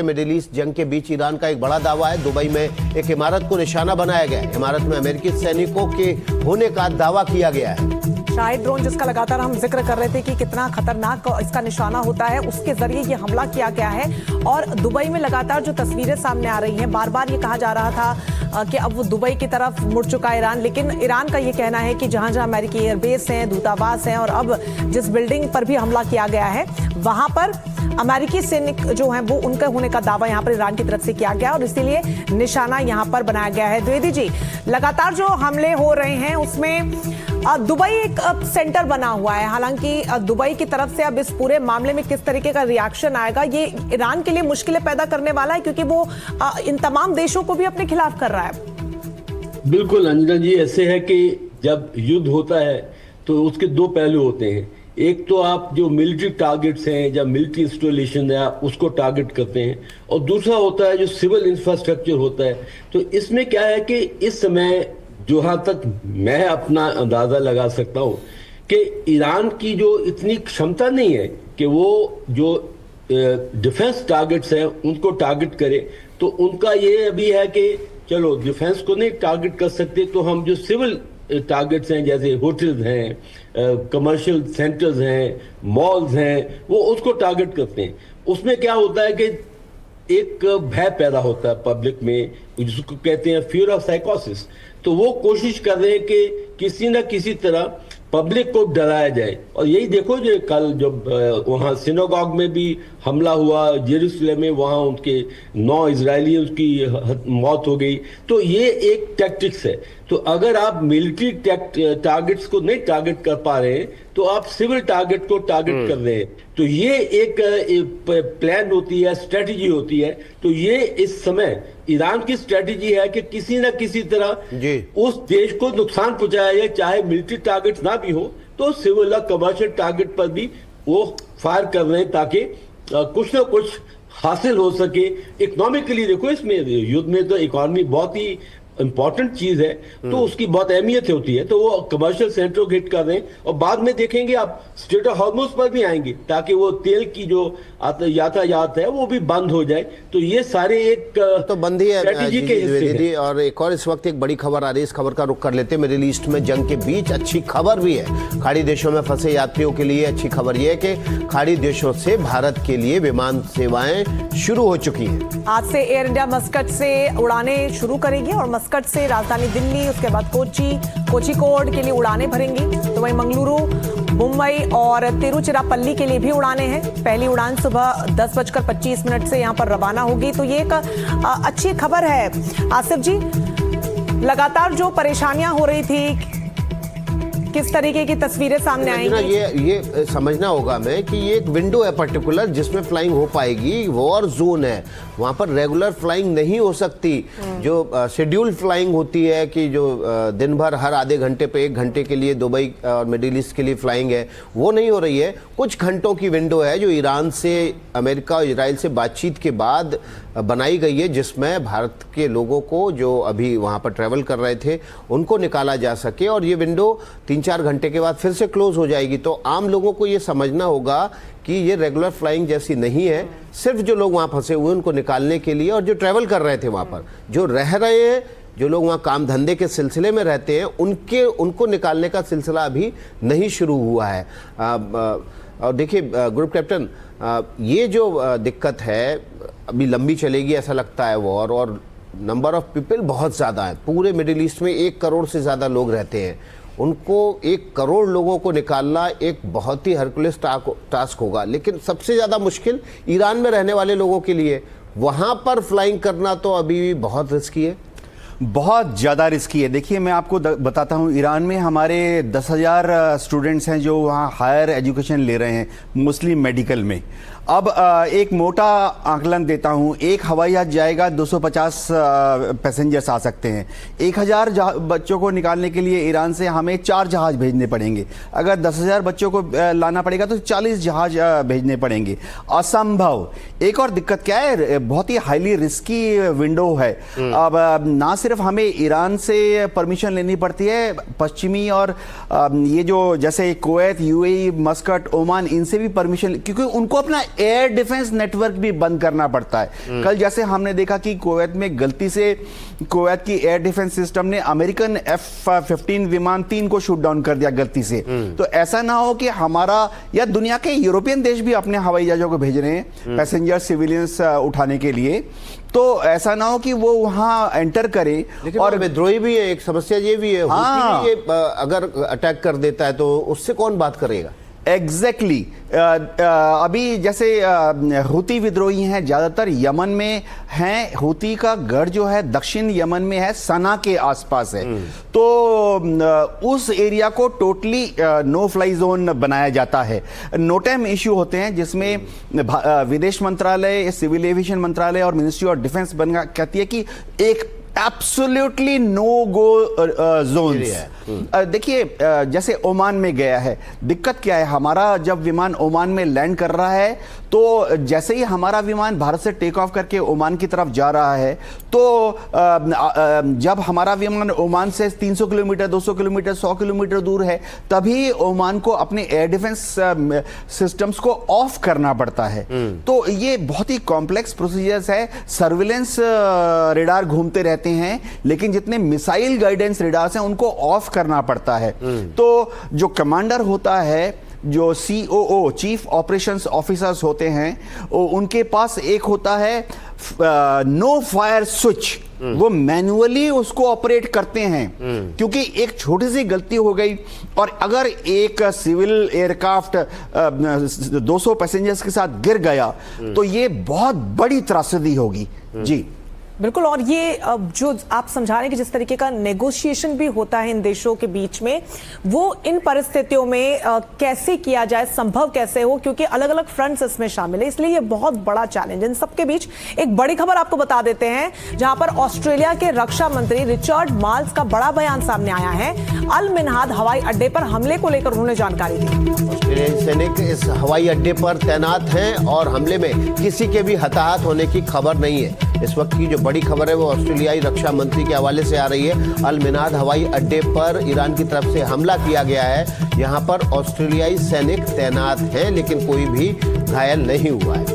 Middle east जंग के बीच Iran का एक बड़ा दावा है। दुबई में एक इमारत को निशाना बनाया गया है। इमारत में अमेरिकी सैनिकों के होने का दावा किया गया है। शाहिद ड्रोन जिसका लगातार हम जिक्र कर रहे थे कि कितना खतरनाक इसका निशाना होता है, उसके जरिए ये हमला किया गया है। और दुबई में लगातार जो तस्वीरें सामने आ रही हैं, बार बार ये कहा जा रहा था कि अब वो दुबई की तरफ मुड़ चुका है ईरान, लेकिन ईरान का ये कहना है कि जहां जहां अमेरिकी एयरबेस हैं, दूतावास हैं और अब जिस बिल्डिंग पर भी हमला किया गया है वहां पर अमेरिकी सैनिक जो हैं वो उनके होने का दावा यहां पर ईरान की तरफ से किया गया और इसीलिए निशाना यहां पर बनाया गया है। द्विवेदी जी, लगातार जो हमले हो रहे हैं उसमें दुबई एक सेंटर बना हुआ है। हालांकि दुबई की तरफ से अब इस पूरे मामले में किस तरीके का रिएक्शन आएगा, ये ईरान के लिए मुश्किलें पैदा करने वाला है, क्योंकि वो इन तमाम देशों को भी अपने खिलाफ कर रहा है। बिल्कुल अंजना जी, ऐसे है कि जब युद्ध होता है तो उसके दो पहलू होते हैं। एक तो आप जो मिलिट्री टारगेट्स हैं या मिलिट्री इंस्टॉलेशन है उसको टारगेट करते हैं, और दूसरा होता है जो सिविल इंफ्रास्ट्रक्चर होता है। तो इसमें क्या है कि इस समय जहां तक मैं अपना अंदाजा लगा सकता हूं कि ईरान की जो इतनी क्षमता नहीं है कि वो जो डिफेंस टारगेट्स हैं उनको टारगेट करे। तो उनका ये अभी है कि चलो डिफेंस को नहीं टारगेट कर सकते तो हम जो सिविल टारगेट्स हैं जैसे होटल्स हैं, कमर्शियल सेंटर्स हैं, मॉल्स हैं, वो उसको टारगेट करते हैं। उसमें क्या होता है कि एक भय पैदा होता है पब्लिक में, जिसको कहते हैं फियर ऑफ साइकोसिस। तो वो कोशिश कर रहे हैं कि किसी न किसी तरह पब्लिक को डराया जाए। और यही देखो जो कल जब वहाँ सिनागॉग में भी हमला हुआ जेरूसलम में, वहाँ उनके 9 इजरायलियों की मौत हो गई। तो ये एक टैक्टिक्स है। तो अगर आप मिलिट्री टारगेट्स को नहीं टारगेट कर पा रहे हैं तो आप सिविल टारगेट को टारगेट कर रहे हैं। तो ये एक प्लान होती है, स्ट्रेटजी होती है। तो ये इस समय ईरान की स्ट्रेटजी है कि किसी न किसी तरह उस देश को नुकसान पहुंचाया जाए, चाहे मिलिट्री टारगेट ना भी हो तो सिविल और कमर्शियल टारगेट पर भी वो फायर कर रहे हैं ताकि कुछ ना कुछ हासिल हो सके। इकोनॉमिकली देखो, इसमें युद्ध में तो इकोनॉमी बहुत ही इंपॉर्टेंट चीज है, तो उसकी बहुत अहमियत होती है। तो वो कमर्शियल सेंटर को हिट कर रहे हैं और बाद में देखेंगे आप स्ट्रेट ऑफ हॉर्मुज पर भी आएंगे ताकि वो तेल की जो यातायात है वो भी बंद हो जाए। तो ये सारे एक तो बंदी है स्ट्रेटजी के हिस्से। और एक और इस वक्त एक बड़ी खबर आ रही है, इस खबर का रुख कर लेते हैं। मिडिल ईस्ट में जंग के बीच अच्छी खबर भी है। खाड़ी देशों में फंसे यात्रियों के लिए अच्छी खबर यह है कि खाड़ी देशों से भारत के लिए विमान सेवाएं शुरू हो चुकी है। आज से एयर इंडिया मस्कट से उड़ाने शुरू करेगी और मस्कट से राजधानी दिल्ली, उसके बाद कोझिकोड के लिए उड़ानें भरेंगी। तो वहीं मंगलुरु, मुंबई और तिरुचिरापल्ली के लिए भी उड़ानें हैं। पहली उड़ान सुबह 10:25 से यहां पर रवाना होगी। तो ये एक अच्छी खबर है। आसिफ जी, लगातार जो परेशानियां हो रही थी, किस तरीके की तस्वीरें सामने आएंगी? ये समझना होगा हमें कि ये एक विंडो है पर्टिकुलर जिसमें फ्लाइंग हो पाएगी। वॉर जोन है, वहां पर रेगुलर फ्लाइंग नहीं हो सकती। जो शेड्यूल्ड फ्लाइंग होती है कि जो दिन भर हर आधे घंटे पे 1 घंटे के लिए दुबई और मिडिल ईस्ट के लिए फ्लाइंग है, वो नहीं हो रही है। कुछ घंटों की विंडो है जो ईरान से, अमेरिका और इजराइल से बातचीत के बाद बनाई गई है, जिसमें भारत के लोगों को जो अभी वहां पर ट्रैवल कर रहे थे उनको निकाला जा सके। और ये विंडो 3-4 घंटे के बाद फिर से क्लोज हो जाएगी। तो आम लोगों को ये समझना होगा कि ये रेगुलर फ्लाइंग जैसी नहीं है। सिर्फ जो लोग वहां फंसे हुए उनको निकालने के लिए, और जो ट्रैवल कर रहे थे वहां पर, जो रह रहे हैं, जो लोग वहाँ काम धंधे के सिलसिले में रहते हैं, उनको निकालने का सिलसिला अभी नहीं शुरू हुआ है। और देखिए ग्रुप कैप्टन, ये जो दिक्कत है अभी लंबी चलेगी ऐसा लगता है वॉर, और नंबर ऑफ पीपल बहुत ज़्यादा है। पूरे मिडिल ईस्ट में 1 करोड़ से ज़्यादा लोग रहते हैं। उनको 1 करोड़ लोगों को निकालना एक बहुत ही हरकुलस टास्क होगा। लेकिन सबसे ज़्यादा मुश्किल ईरान में रहने वाले लोगों के लिए, वहाँ पर फ्लाइंग करना तो अभी भी बहुत रिस्की है, बहुत ज़्यादा रिस्की है। देखिए मैं आपको बताता हूँ, ईरान में हमारे 10,000 स्टूडेंट्स हैं जो वहाँ हायर एजुकेशन ले रहे हैं, मुस्लिम मेडिकल में। अब एक मोटा आकलन देता हूँ, एक हवाई जहाज जाएगा 250 पैसेंजर्स आ सकते हैं। 1000 बच्चों को निकालने के लिए ईरान से हमें 4 जहाज भेजने पड़ेंगे। अगर 10,000 बच्चों को लाना पड़ेगा तो 40 जहाज भेजने पड़ेंगे। असंभव। एक और दिक्कत क्या है, बहुत ही हाईली रिस्की विंडो है। अब ना सिर्फ हमें ईरान से परमिशन लेनी पड़ती है, पश्चिमी और ये जो जैसे कुवैत, यूएई, मस्कट, ओमान, इनसे भी परमिशन, क्योंकि उनको अपना एयर डिफेंस नेटवर्क भी बंद करना पड़ता है। कल जैसे हमने देखा कि कुवैत में गलती से कुवैत की एयर डिफेंस सिस्टम ने अमेरिकन F-15 विमान 3 को शूट डाउन कर दिया गलती से। तो ऐसा ना हो कि हमारा या दुनिया के यूरोपियन देश भी अपने हवाई जहाजों को भेज रहे हैं पैसेंजर सिविलियंस उठाने के लिए, तो ऐसा ना हो कि वो वहां एंटर करे। और विद्रोही भी है, एक समस्या ये भी है, हाँ। ये अगर अटैक कर देता है तो उससे कौन बात करेगा? एग्जैक्टली अभी जैसे हुती विद्रोही हैं ज्यादातर यमन में हैं। हुती का गढ़ जो है दक्षिण यमन में है, सना के आसपास है। तो उस एरिया को टोटली नो फ्लाई जोन बनाया जाता है। नोटेम इश्यू होते हैं जिसमें विदेश मंत्रालय, सिविल एविएशन मंत्रालय और मिनिस्ट्री ऑफ डिफेंस कहती है कि एक एब्सोल्युटली नो गो जोन्स। देखिए जैसे ओमान में गया है, दिक्कत क्या है, हमारा जब विमान ओमान में लैंड कर रहा है तो जैसे ही हमारा विमान भारत से टेक ऑफ करके ओमान की तरफ जा रहा है तो जब हमारा विमान ओमान से 300 किलोमीटर, 200 किलोमीटर, 100 किलोमीटर दूर है, तभी ओमान को अपने एयर डिफेंस सिस्टम्स को ऑफ करना पड़ता है। तो ये बहुत ही कॉम्प्लेक्स प्रोसीजर्स है। सर्विलेंस रेडार घूमते रहते हैं, लेकिन जितने मिसाइल गाइडेंस रेडार्स हैं उनको ऑफ करना पड़ता है। तो जो कमांडर होता है, जो COO चीफ ऑपरेशंस ऑफिसर्स होते हैं, उनके पास एक होता है नो फायर स्विच, वो मैन्युअली उसको ऑपरेट करते हैं। क्योंकि एक छोटी सी गलती हो गई और अगर एक सिविल एयरक्राफ्ट 200 पैसेंजर्स के साथ गिर गया तो ये बहुत बड़ी त्रासदी होगी। जी बिल्कुल। और ये जो आप समझा रहे हैं कि जिस तरीके का नेगोशिएशन भी होता है इन देशों के बीच में, वो इन परिस्थितियों में कैसे किया जाए, संभव कैसे हो, क्योंकि अलग अलग फ्रंट्स इसमें शामिल है, इसलिए ये बहुत बड़ा चैलेंज। इन सबके बीच एक बड़ी खबर आपको बता देते हैं, जहां पर ऑस्ट्रेलिया के रक्षा मंत्री रिचर्ड मार्ल्स का बड़ा बयान सामने आया है। अल मिनहाद हवाई अड्डे पर हमले को लेकर उन्होंने जानकारी दी। ऑस्ट्रेलियाई सैनिक इस हवाई अड्डे पर तैनात हैं और हमले में किसी के भी हताहत होने की खबर नहीं है। इस वक्त की जो बड़ी खबर है वो ऑस्ट्रेलियाई रक्षा मंत्री के हवाले से आ रही है। अल मिनाद हवाई अड्डे पर ईरान की तरफ से हमला किया गया है। यहाँ पर ऑस्ट्रेलियाई सैनिक तैनात हैं, लेकिन कोई भी घायल नहीं हुआ है।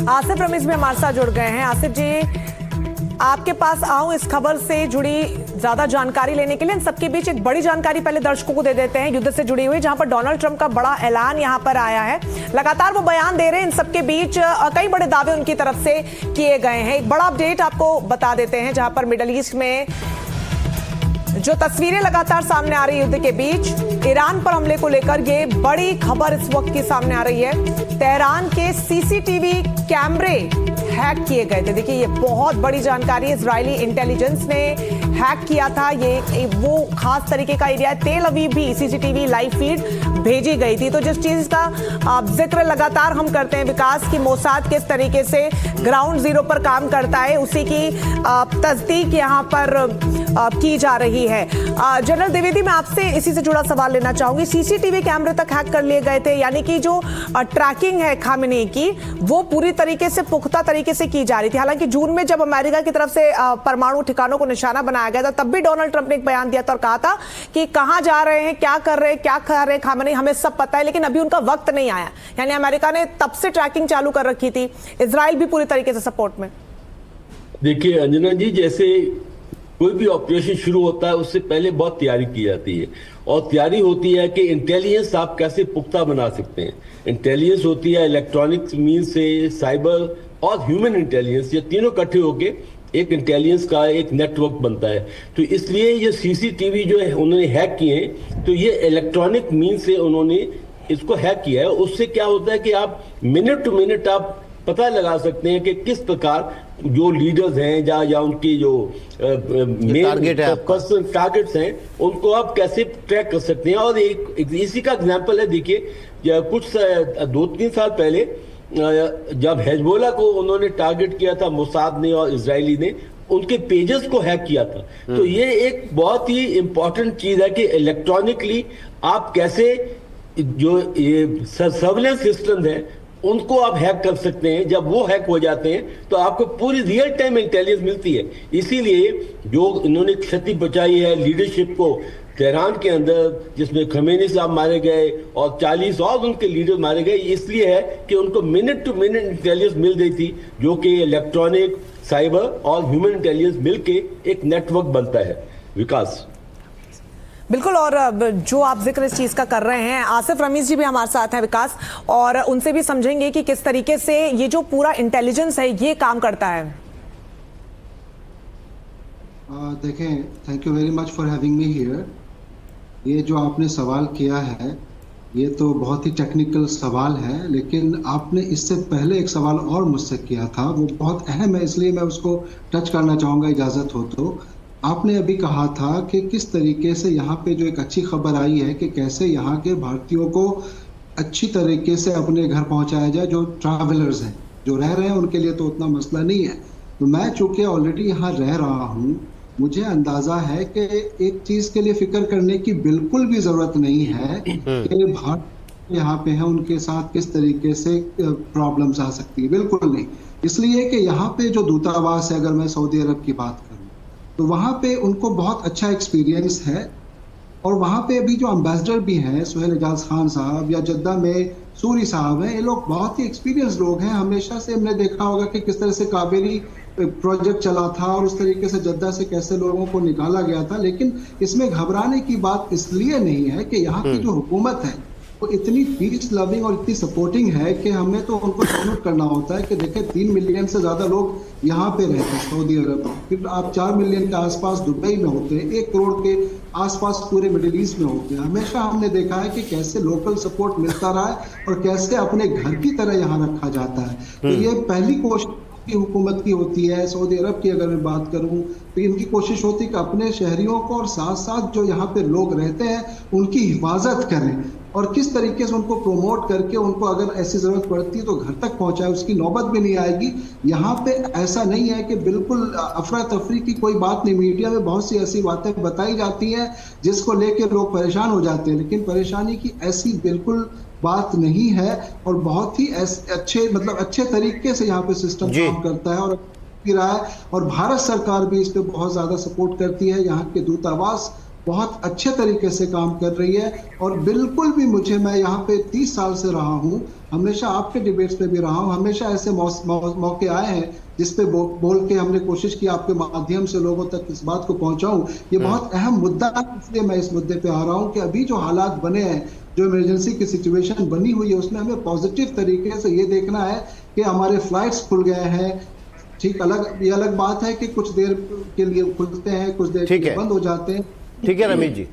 आसिफ रमीज भी हमारे साथ जुड़ गए हैं। आसिफ जी, आपके पास आऊं इस खबर से जुड़ी ज्यादा जानकारी लेने के लिए। इन सबके बीच एक बड़ी जानकारी पहले दर्शकों को दे देते हैं, युद्ध से जुड़ी हुई, जहां पर डोनाल्ड ट्रंप का बड़ा ऐलान यहां पर आया है। लगातार वो बयान दे रहे हैं। इन सबके बीच कई बड़े दावे उनकी तरफ से किए गए हैं। एक बड़ा अपडेट आपको बता देते हैं, जहां पर मिडल ईस्ट में जो तस्वीरें लगातार सामने आ रही है युद्ध के बीच, ईरान पर हमले को लेकर ये बड़ी खबर इस वक्त की सामने आ रही है। तेहरान के CCTV कैमरे हैक किए गए थे। देखिए, ये बहुत बड़ी जानकारी है। इजरायली इंटेलिजेंस ने हैक किया था। ये वो खास तरीके का एरिया है। तेल अवीव भी CCTV लाइव फीड भेजी गई थी। तो जिस चीज का जिक्र लगातार हम करते हैं विकास की, मोसाद किस तरीके से ग्राउंड जीरो पर काम करता है, उसी की तस्दीक यहाँ पर की जा रही है। जनरल द्विवेदी, मैं आपसे इसी से जुड़ा सवाल लेना चाहूंगी। CCTV कैमरे तक हैक कर लिए गए थे, यानी कि जो ट्रैकिंग है खामेनेई की, वो पूरी तरीके से पुख्ता तरीके से की जा रही थी। हालांकि जून में जब अमेरिका की तरफ से परमाणु ठिकानों को निशाना बनाया गया था, तब भी डोनाल्ड ट्रंप ने एक बयान दिया था और कहा था कि कहां जा रहे हैं, क्या कर रहे हैं खामेनेई, हमें सब पता है, लेकिन अभी उनका वक्त नहीं आया। यानी अमेरिका ने तब से ट्रैकिंग चालू कर रखी थी। इजराइल भी पूरी तरीके से सपोर्ट में। देखिए अंजना जी, जैसे कोई भी ऑपरेशन शुरू होता है उससे पहले बहुत तैयारी की जाती है, और तैयारी होती है कि इंटेलिजेंस आप कैसे पुख्ता बना सकते हैं। इंटेलिजेंस होती है इलेक्ट्रॉनिक्स मींस से, साइबर और ह्यूमन इंटेलिजेंस, ये तीनों इकट्ठे होके एक इंटेलिजेंस का एक नेटवर्क बनता है। तो इसलिए ये CCTV जो है उन्होंने हैक किए हैं, तो ये इलेक्ट्रॉनिक मींस से उन्होंने इसको हैक किया है। उससे क्या होता है कि आप मिनट टू मिनट आप पता लगा सकते हैं कि किस प्रकार जो लीडर्स हैं या उनके जो मेन पर्सन टारगेट्स हैं, उनको आप कैसे ट्रैक कर सकते हैं। और एक इसी का एग्जांपल है, देखिए कुछ 2-3 साल पहले जब हिजबुल्लाह को उन्होंने टारगेट किया था मोसाद ने और इजरायली ने, उनके पेजेस को हैक किया था। तो ये एक बहुत ही इंपॉर्टेंट चीज है कि इलेक्ट्रॉनिकली आप कैसे जो ये सर्विलेंस सिस्टम है उनको आप हैक कर सकते हैं। जब वो हैक हो जाते हैं तो आपको पूरी रियल टाइम इंटेलिजेंस मिलती है। इसीलिए जो इन्होंने क्षति बचाई है लीडरशिप को, तेहरान के अंदर, जिसमें खमेनी साहब मारे गए और 40 और उनके लीडर मारे गए, इसलिए है कि उनको मिनट टू मिनट इंटेलिजेंस मिल गई थी, जो कि इलेक्ट्रॉनिक, साइबर और ह्यूमन इंटेलिजेंस मिलके एक नेटवर्क बनता है। विकास बिल्कुल, और जो आप जिक्र इस चीज का कर रहे हैं, आसिफ रमीज जी भी हमारे साथ हैं विकास, और उनसे भी समझेंगे कि किस तरीके से ये जो पूरा इंटेलिजेंस है ये काम करता है। देखें, thank you very much for having me here. ये जो आपने सवाल किया है ये तो बहुत ही टेक्निकल सवाल है, लेकिन आपने इससे पहले एक सवाल और मुझसे किया था, वो बहुत अहम है, इसलिए मैं उसको टच करना चाहूँगा, इजाज़त हो तो। आपने अभी कहा था कि किस तरीके से यहाँ पे जो एक अच्छी खबर आई है कि कैसे यहाँ के भारतीयों को अच्छी तरीके से अपने घर पहुँचाया जाए, जो ट्रैवलर्स हैं, जो रह रहे हैं, उनके लिए तो उतना मसला नहीं है। तो मैं चूँकि ऑलरेडी यहाँ रह रहा हूँ, मुझे अंदाजा है कि एक चीज के लिए फिक्र करने की बिल्कुल भी जरूरत नहीं है कि भारत यहाँ पे हैं, उनके साथ किस तरीके से प्रॉब्लम्स आ सकती है, बिल्कुल नहीं। इसलिए कि यहाँ पे जो दूतावास है, अगर मैं सऊदी अरब की बात करूँ, तो वहाँ पे उनको बहुत अच्छा एक्सपीरियंस है, और वहाँ पे अभी जो एम्बेसडर भी हैं, सुहेल एजाज खान साहब या जद्दा में सूरी साहब हैं, ये लोग बहुत ही एक्सपीरियंस लोग हैं। हमेशा से हमने देखा होगा कि किस तरह से काबेली प्रोजेक्ट चला था और उस तरीके से जद्दा से कैसे लोगों को निकाला गया था, लेकिन इसमें घबराने की बात इसलिए नहीं है कि यहाँ की जो हुकूमत है वो इतनी पीस लविंग और इतनी सपोर्टिंग है कि हमें तो उनको सपोर्ट करना होता है कि देखें 3 मिलियन से ज़्यादा लोग यहाँ पे रहते हैं सऊदी अरब में, फिर आप 4 मिलियन के आसपास दुबई में होते हैं, 1 करोड़ के आसपास पूरे मिडिल ईस्ट में होते हैं। हमेशा हमने देखा है कि कैसे लोकल सपोर्ट मिलता रहा है और कैसे अपने घर की तरह यहाँ रखा जाता है। तो ये पहली कोशिश की हुकूमत की होती है। सऊदी अरब की अगर मैं बात करूं तो इनकी कोशिश होती है कि अपने शहरियों को और साथ साथ जो यहाँ पे लोग रहते हैं उनकी हिफाजत करें, और किस तरीके से उनको प्रोमोट करके उनको अगर ऐसी जरूरत पड़ती है तो घर तक पहुंचाए, उसकी नौबत भी नहीं आएगी। यहाँ पे ऐसा नहीं है कि बिल्कुल अफरा तफरी की कोई बात नहीं। मीडिया में बहुत सी ऐसी बातें बताई जाती हैं जिसको लेके लोग परेशान हो जाते हैं, लेकिन परेशानी की ऐसी बिल्कुल बात नहीं है, और बहुत ही अच्छे तरीके से यहाँ पे सिस्टम काम करता है और रहा है। और भारत सरकार भी इस पे बहुत ज्यादा सपोर्ट करती है, यहाँ के दूतावास बहुत अच्छे तरीके से काम कर रही है। और बिल्कुल भी मैं यहाँ पे 30 साल से रहा हूँ, हमेशा आपके डिबेट्स पे भी रहा हूँ, हमेशा ऐसे मौके आए हैं जिसपे बोल के हमने कोशिश की आपके माध्यम से लोगों तक इस बात को पहुंचाऊं। ये बहुत अहम मुद्दा है, इसलिए मैं इस मुद्दे पे आ रहा हूँ कि अभी जो हालात बने हैं, जो इमरजेंसी की सिचुएशन बनी हुई है, उसमें हमें पॉजिटिव तरीके से ये देखना है कि हमारे फ्लाइट्स खुल गए हैं। ठीक, ये अलग बात है कि कुछ देर के लिए खुलते हैं, कुछ देर के लिए बंद हो जाते हैं। ठीक है रमेश जी।